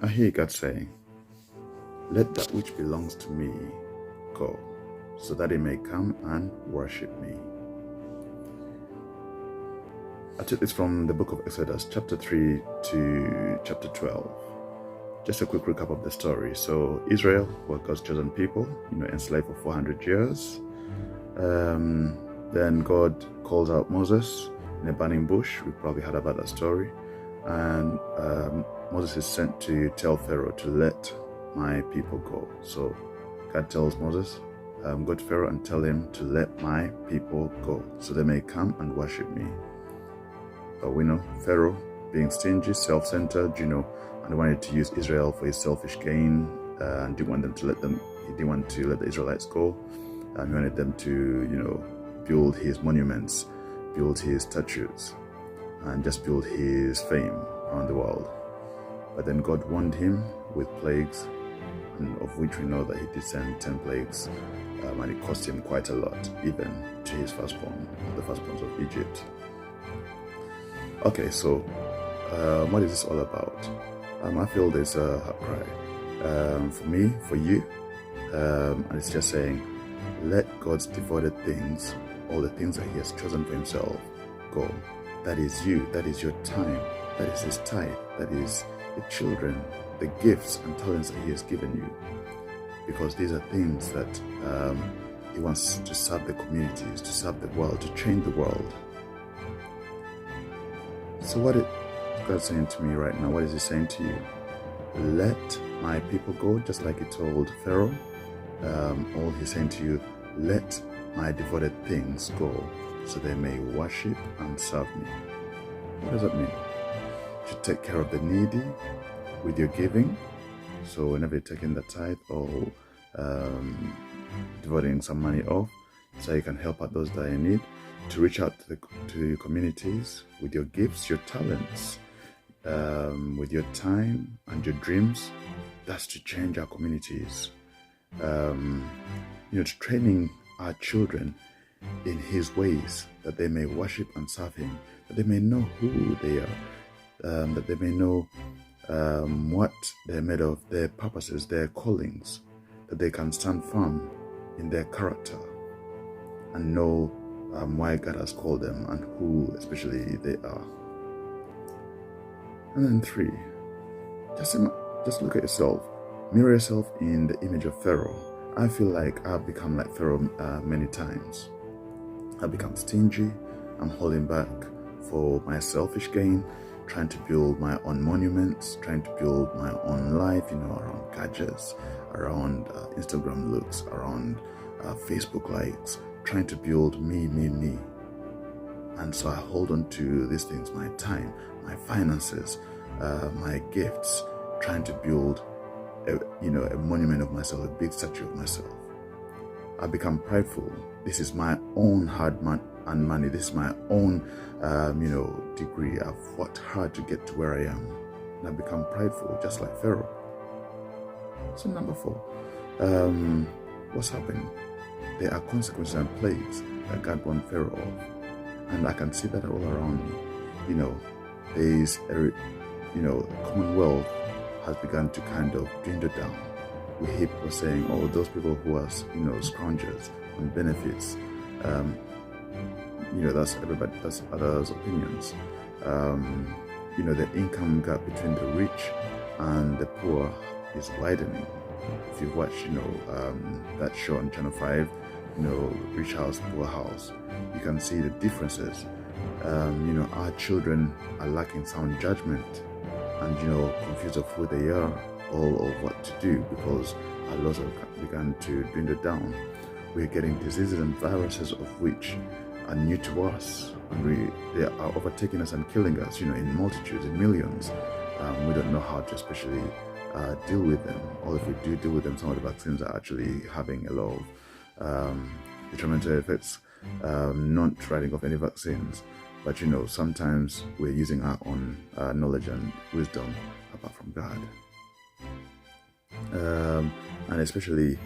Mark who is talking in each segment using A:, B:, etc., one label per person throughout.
A: I hear God saying, let that which belongs to me go, so that it may come and worship me. I took this from the book of Exodus, chapter 3 to chapter 12. Just a quick recap of the story. So Israel were God's chosen people, enslaved for 400 years. Then God calls out Moses in a burning bush. We probably heard about that story. And Moses is sent to tell Pharaoh to let my people go. So God tells Moses, go to Pharaoh and tell him to let my people go, so they may come and worship me. But we know Pharaoh, being stingy, self-centered, and wanted to use Israel for his selfish gain, and didn't want he didn't want to let the Israelites go. He wanted them to, build his monuments, build his statues, and just build his fame around the world. But then God warned him with plagues, and of which we know that he did send 10 plagues, and it cost him quite a lot, even to his firstborn, the firstborns of Egypt. Okay, so what is this all about? I feel there's a heart cry for me, for you, and it's just saying, let God's devoted things, all the things that he has chosen for himself, go. That is you, that is your time, that is his tithe, that is the children, the gifts and talents that he has given you. Because these are things that he wants to serve the communities, to serve the world, to change the world. So what is God saying to me right now? What is he saying to you? Let my people go, just like he told Pharaoh. All he's saying to you, let my devoted things go, so they may worship and serve me. What does that mean? To take care of the needy with your giving. So whenever you're taking the tithe or devoting some money off, so you can help out those that are in need. To reach out to your communities with your gifts, your talents, with your time and your dreams. That's to change our communities. Training our children in his ways, that they may worship and serve him, that they may know who they are, that they may know what they're made of, their purposes, their callings, that they can stand firm in their character and know why God has called them and who especially they are. And then 3, just look at yourself, mirror yourself in the image of Pharaoh. I feel like I've become like Pharaoh many times. I've become stingy, I'm holding back for my selfish gain, trying to build my own monuments, trying to build my own life, around gadgets, around Instagram looks, around Facebook likes, trying to build me. And so I hold on to these things, my time, my finances, my gifts, trying to build a monument of myself, a big statue of myself. I become prideful. This is my own hard-earned money. This is my own, degree. I've worked hard to get to where I am. And I become prideful, just like Pharaoh. So number 4, what's happening? There are consequences and plagues that God warned Pharaoh of. And I can see that all around me. There's Commonwealth has begun to kind of dwindle down. We hear people saying, oh, those people who are, scroungers on benefits, that's everybody, that's others' opinions. The income gap between the rich and the poor is widening. If you watch, that show on Channel 5, Rich House, Poor House, you can see the differences. Our children are lacking sound judgment and, confused of who they are or what to do, because our laws have begun to dwindle down. We're getting diseases and viruses of which are new to us, and they are overtaking us and killing us, in multitudes, in millions. We don't know how to especially deal with them, or if we do deal with them, some of the vaccines are actually having a lot of detrimental effects, not writing off any vaccines. But sometimes we're using our own knowledge and wisdom apart from God. And especially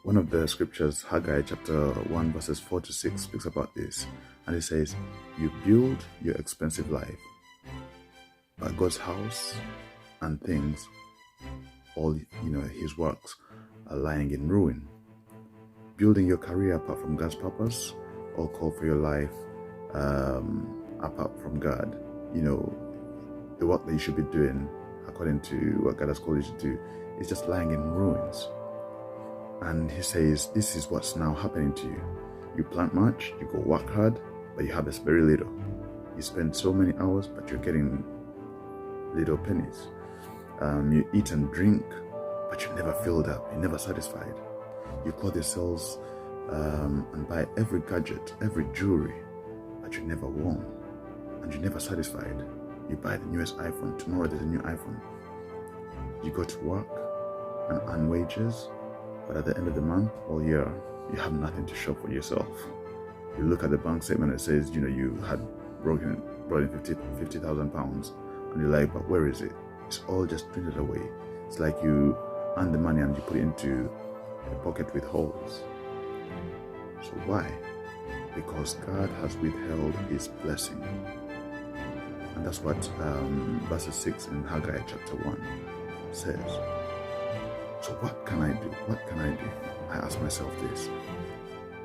A: one of the scriptures, Haggai chapter 1 verses 4 to 6, speaks about this. And it says, you build your expensive life, but God's house and things all his works are lying in ruin. Building your career apart from God's purpose, or call for your life apart from God. The work that you should be doing according to what God has called you to do is just lying in ruins. And he says, this is what's now happening to you. You plant much, you go work hard, but you harvest very little. You spend so many hours, but you're getting little pennies. You eat and drink, but you're never filled up, you're never satisfied. You clothe yourselves and buy every gadget, every jewelry, but you're never warm and you're never satisfied. You buy the newest iPhone, tomorrow there's a new iPhone. You go to work and earn wages, but at the end of the month, all year, you have nothing to show for yourself. You look at the bank statement and it says, you had brought in 50,000 pounds, and you're like, but where is it? It's all just printed away. It's like you earn the money and you put it into a pocket with holes. So why? Because God has withheld his blessing. And that's what verses 6 in Haggai chapter 1 says. So what can I do? What can I do? I ask myself this.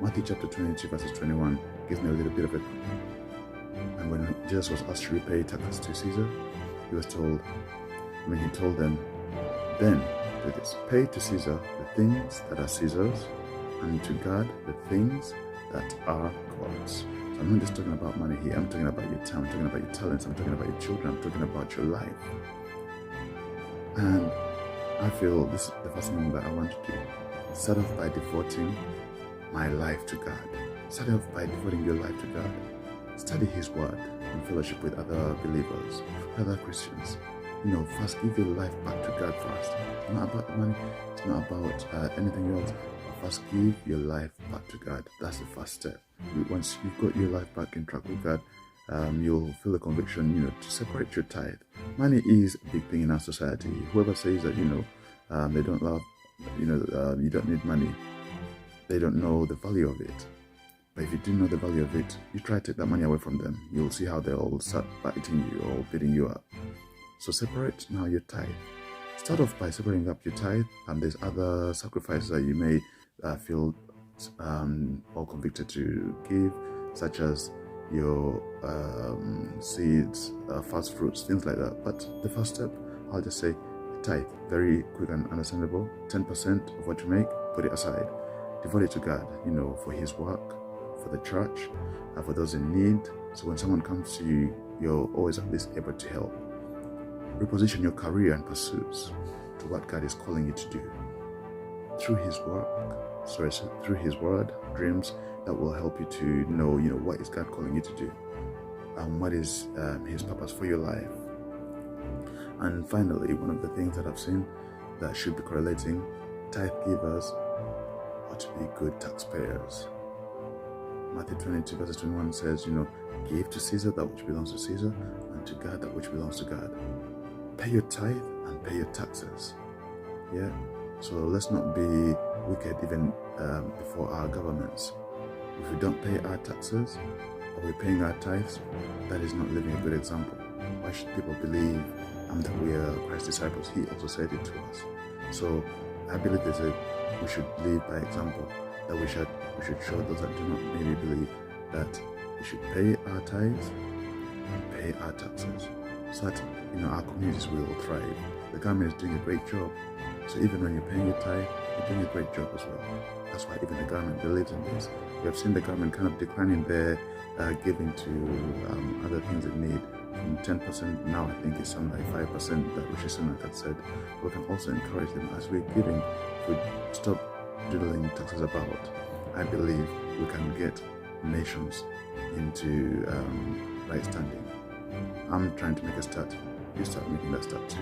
A: Matthew chapter 22 verses 21 gives me a little bit of a clue. And when Jesus was asked to repay taxes to Caesar, he told them, then do this, pay to Caesar the things that are Caesar's, and to God the things that are God's. So I'm not just talking about money here, I'm talking about your time, I'm talking about your talents, I'm talking about your children, I'm talking about your life. And I feel this is the first thing that I want to do. Start off by devoting my life to God. Start off by devoting your life to God. Study his word in fellowship with other believers, other Christians. First give your life back to God first. It's not about the money, it's not about anything else. But first give your life back to God. That's the first step. Once you've got your life back in track with God, you'll feel the conviction, to separate your tithe. Money is a big thing in our society. Whoever says that, they don't love, you don't need money, they don't know the value of it. But if you do know the value of it, you try to take that money away from them, you'll see how they'll start biting you or beating you up. So separate now your tithe. Start off by separating up your tithe, and there's other sacrifices that you may feel or convicted to give, such as your seeds, fast fruits, things like that. But the first step, I'll just say, tithe, very quick and understandable. 10% of what you make, put it aside. Devote it to God, for his work, for the church, for those in need. So when someone comes to you, you're always at least able to help. Reposition your career and pursuits to what God is calling you to do. Through his word, dreams that will help you to know, what is God calling you to do, and what is his purpose for your life. And finally, one of the things that I've seen that should be correlating, tithe givers ought to be good taxpayers. Matthew 22 verses 21 says, give to Caesar that which belongs to Caesar, and to God that which belongs to God. Pay your tithe and pay your taxes. Yeah. So let's not be wicked even before our governments. If we don't pay our taxes, or we're paying our tithes, that is not living a good example. Why should people believe that we are Christ's disciples? He also said it to us. So I believe we should live by example, that we should show those that do not maybe believe that we should pay our tithes and pay our taxes, so that our communities will thrive. The government is doing a great job. So even when you're paying your tithe, you're doing a great job as well. That's why even the government believes in this. We have seen the government kind of declining their giving to other things they need. From 10% now, I think it's something like 5% that Rishi Sunak had said. We can also encourage them as we're giving. If we stop doodling taxes about, I believe we can get nations into right standing. I'm trying to make a start. You start making that start too.